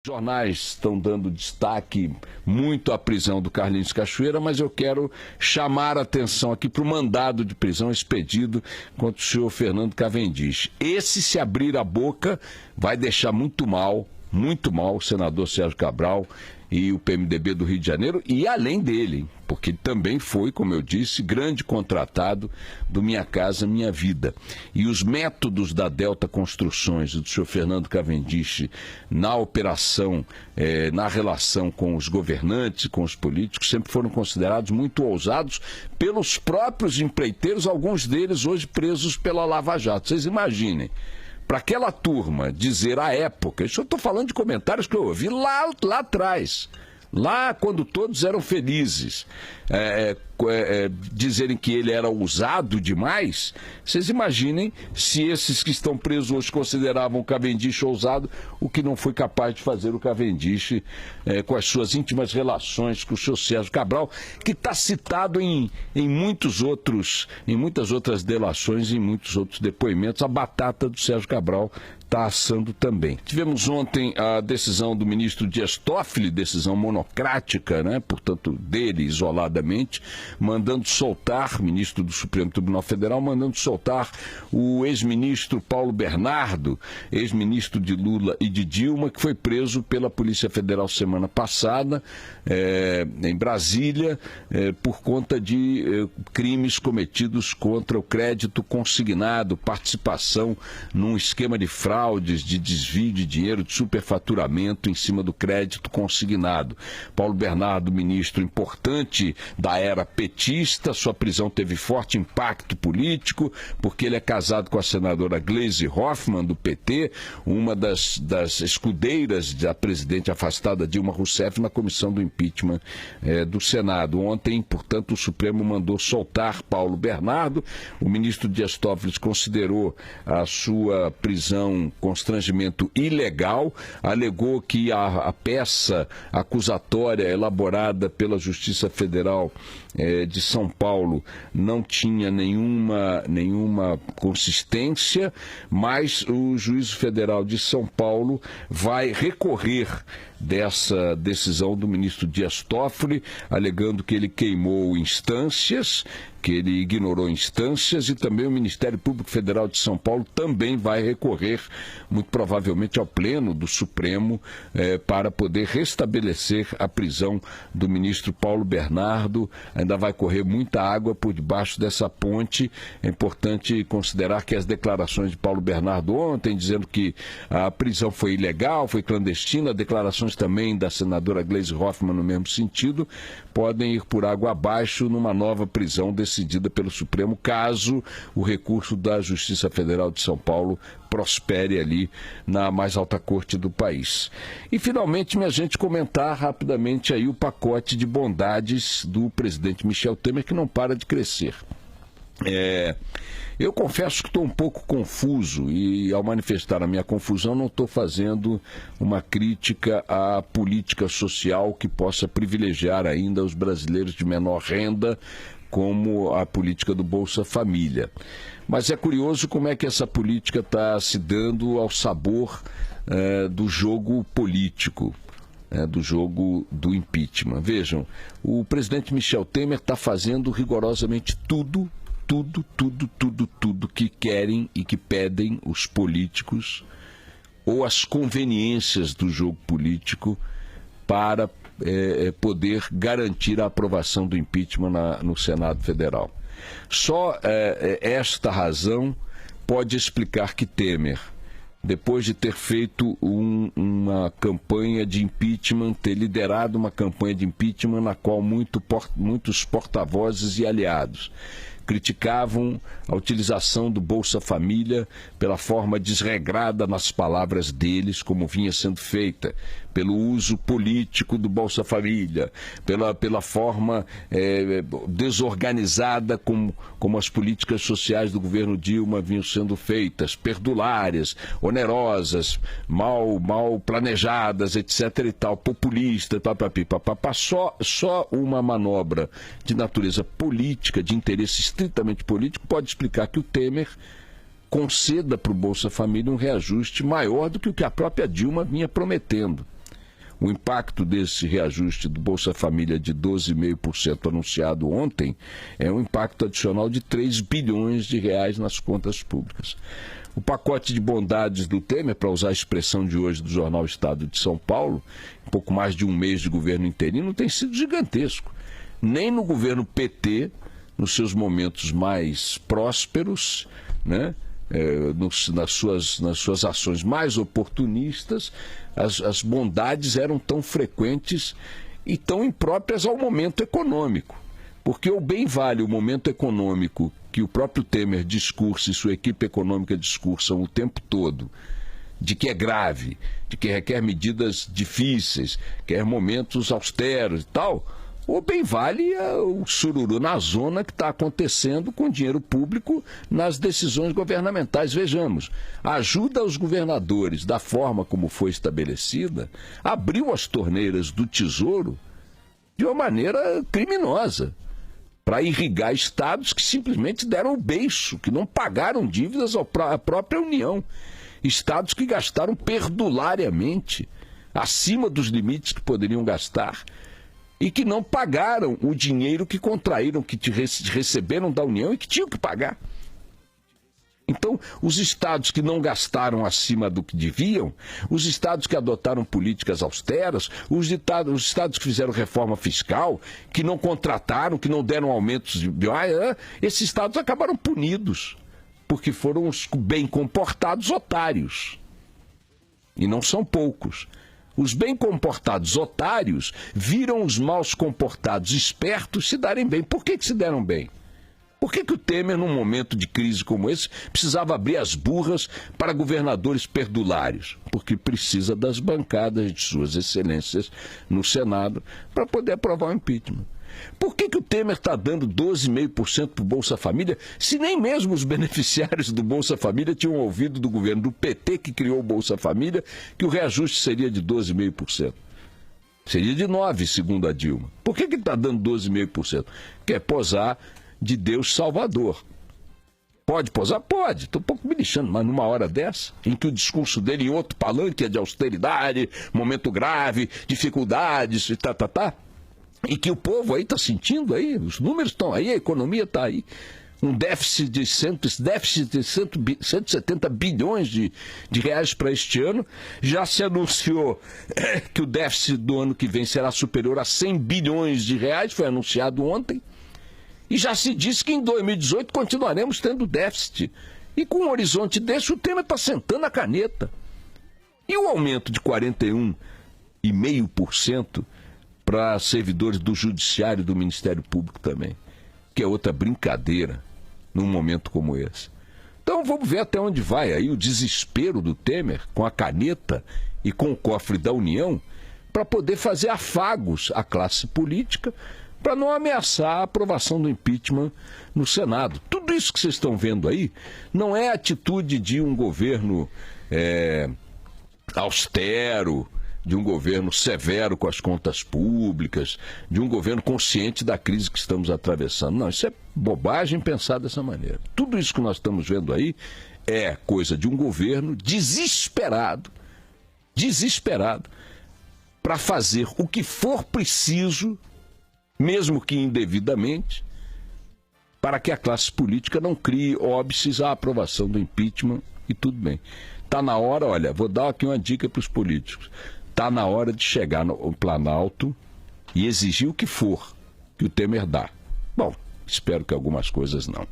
Jornais estão dando destaque muito à prisão do Carlinhos Cachoeira, mas eu quero chamar a atenção aqui para o mandado de prisão expedido contra o senhor Fernando Cavendish. Esse, se abrir a boca, vai deixar muito mal o senador Sérgio Cabral e o PMDB do Rio de Janeiro, e além dele, porque também foi, como eu disse, grande contratado do Minha Casa Minha Vida. E os métodos da Delta Construções e do senhor Fernando Cavendish na operação, na relação com os governantes, com os políticos, sempre foram considerados muito ousados pelos próprios empreiteiros, alguns deles hoje presos pela Lava Jato. Vocês imaginem. Para aquela turma dizer à época, isso eu estou falando de comentários que eu ouvi lá atrás, lá quando todos eram felizes, dizerem que ele era ousado demais. Vocês imaginem se esses que estão presos hoje consideravam o Cavendish ousado, o que não foi capaz de fazer o Cavendish com as suas íntimas relações com o senhor Sérgio Cabral, que está citado em muitas outras delações, em muitos outros depoimentos. A batata do Sérgio Cabral está assando também. Tivemos ontem a decisão do ministro Dias Toffoli, decisão monocrática, né, portanto, dele isoladamente, mandando soltar, ministro do Supremo Tribunal Federal, mandando soltar o ex-ministro Paulo Bernardo, ex-ministro de Lula e de Dilma, que foi preso pela Polícia Federal semana passada, em Brasília, por conta de crimes cometidos contra o crédito consignado, participação num esquema de fraudes, de desvio de dinheiro, de superfaturamento em cima do crédito consignado. Paulo Bernardo, ministro importante da era petista, sua prisão teve forte impacto político, porque ele é casado com a senadora Gleisi Hoffmann, do PT, uma das escudeiras da presidente afastada Dilma Rousseff na comissão do impeachment do Senado. Ontem, portanto, o Supremo mandou soltar Paulo Bernardo. O ministro Dias Toffoli considerou a sua prisão constrangimento ilegal, alegou que a peça acusatória elaborada pela Justiça Federal de São Paulo não tinha nenhuma consistência, mas o Juízo Federal de São Paulo vai recorrer dessa decisão do ministro Dias Toffoli, alegando que ele queimou instâncias, que ele ignorou instâncias, e também o Ministério Público Federal de São Paulo também vai recorrer, muito provavelmente ao Pleno do Supremo, para poder restabelecer a prisão do ministro Paulo Bernardo. Ainda vai correr muita água por debaixo dessa ponte. É importante considerar que as declarações de Paulo Bernardo ontem, dizendo que a prisão foi ilegal, foi clandestina, declarações também da senadora Gleisi Hoffmann no mesmo sentido, podem ir por água abaixo numa nova prisão decidida pelo Supremo, caso o recurso da Justiça Federal de São Paulo prospere ali na mais alta corte do país. E finalmente, minha gente, comentar rapidamente aí o pacote de bondades do presidente Michel Temer, que não para de crescer. Eu confesso que estou um pouco confuso e, ao manifestar a minha confusão, não estou fazendo uma crítica à política social que possa privilegiar ainda os brasileiros de menor renda, como a política do Bolsa Família. Mas é curioso como é que essa política está se dando ao sabor do jogo político, do jogo do impeachment. Vejam, o presidente Michel Temer está fazendo rigorosamente tudo que querem e que pedem os políticos, ou as conveniências do jogo político, para poder garantir a aprovação do impeachment no Senado Federal. Só esta razão pode explicar que Temer, depois de ter feito uma campanha de impeachment, ter liderado uma campanha de impeachment na qual muitos porta-vozes e aliados criticavam a utilização do Bolsa Família pela forma desregrada, nas palavras deles, como vinha sendo feita, pelo uso político do Bolsa Família, pela forma desorganizada como as políticas sociais do governo Dilma vinham sendo feitas, perdulárias, onerosas, mal planejadas, etc. e tal, populista, papapá. Só uma manobra de natureza política, de interesse estritamente político, pode explicar que o Temer conceda para o Bolsa Família um reajuste maior do que o que a própria Dilma vinha prometendo. O impacto desse reajuste do Bolsa Família de 12,5% anunciado ontem é um impacto adicional de 3 bilhões de reais nas contas públicas. O pacote de bondades do Temer, para usar a expressão de hoje do jornal Estado de São Paulo, um pouco mais de um mês de governo interino, tem sido gigantesco. Nem no governo PT, nos seus momentos mais prósperos, né? Nas suas ações mais oportunistas, as bondades eram tão frequentes e tão impróprias ao momento econômico. Porque o bem vale o momento econômico que o próprio Temer discursa e sua equipe econômica discursam o tempo todo, de que é grave, de que requer medidas difíceis, quer momentos austeros e tal. Ou bem vale o sururu na zona que está acontecendo com dinheiro público nas decisões governamentais. Vejamos, a ajuda aos governadores, da forma como foi estabelecida, abriu as torneiras do Tesouro de uma maneira criminosa, para irrigar estados que simplesmente deram o beiço, que não pagaram dívidas à própria União. Estados que gastaram perdulariamente, acima dos limites que poderiam gastar, e que não pagaram o dinheiro que contraíram, que receberam da União e que tinham que pagar. Então, os estados que não gastaram acima do que deviam, os estados que adotaram políticas austeras, os estados que fizeram reforma fiscal, que não contrataram, que não deram aumentos de... esses estados acabaram punidos, porque foram os bem comportados otários. E não são poucos. Os bem comportados otários viram os maus comportados espertos se darem bem. Por que se deram bem? Por que o Temer, num momento de crise como esse, precisava abrir as burras para governadores perdulários? Porque precisa das bancadas de suas excelências no Senado para poder aprovar o impeachment. Por que o Temer está dando 12,5% para o Bolsa Família, se nem mesmo os beneficiários do Bolsa Família tinham ouvido do governo do PT, que criou o Bolsa Família, que o reajuste seria de 12,5%? Seria de 9%, segundo a Dilma. Por que ele está dando 12,5%? Quer posar de Deus Salvador. Pode posar? Pode. Estou um pouco me lixando, mas numa hora dessa, em que o discurso dele em outro palanque é de austeridade, momento grave, dificuldades, e que o povo aí está sentindo, aí, os números estão aí, a economia está aí, um déficit de 170 bilhões de reais para este ano. Já se anunciou que o déficit do ano que vem será superior a 100 bilhões de reais, foi anunciado ontem. E já se disse que em 2018 continuaremos tendo déficit. E com um horizonte desse, o Temer está sentando a caneta. E o aumento de 41,5% para servidores do Judiciário e do Ministério Público também, que é outra brincadeira num momento como esse. Então vamos ver até onde vai aí o desespero do Temer com a caneta e com o cofre da União para poder fazer afagos à classe política, para não ameaçar a aprovação do impeachment no Senado. Tudo isso que vocês estão vendo aí não é atitude de um governo austero, de um governo severo com as contas públicas, de um governo consciente da crise que estamos atravessando. Não, isso é bobagem pensar dessa maneira. Tudo isso que nós estamos vendo aí é coisa de um governo desesperado para fazer o que for preciso, mesmo que indevidamente, para que a classe política não crie óbices à aprovação do impeachment e tudo bem. Está na hora, olha, vou dar aqui uma dica para os políticos. Está na hora de chegar no Planalto e exigir o que for que o Temer dá. Bom, espero que algumas coisas não.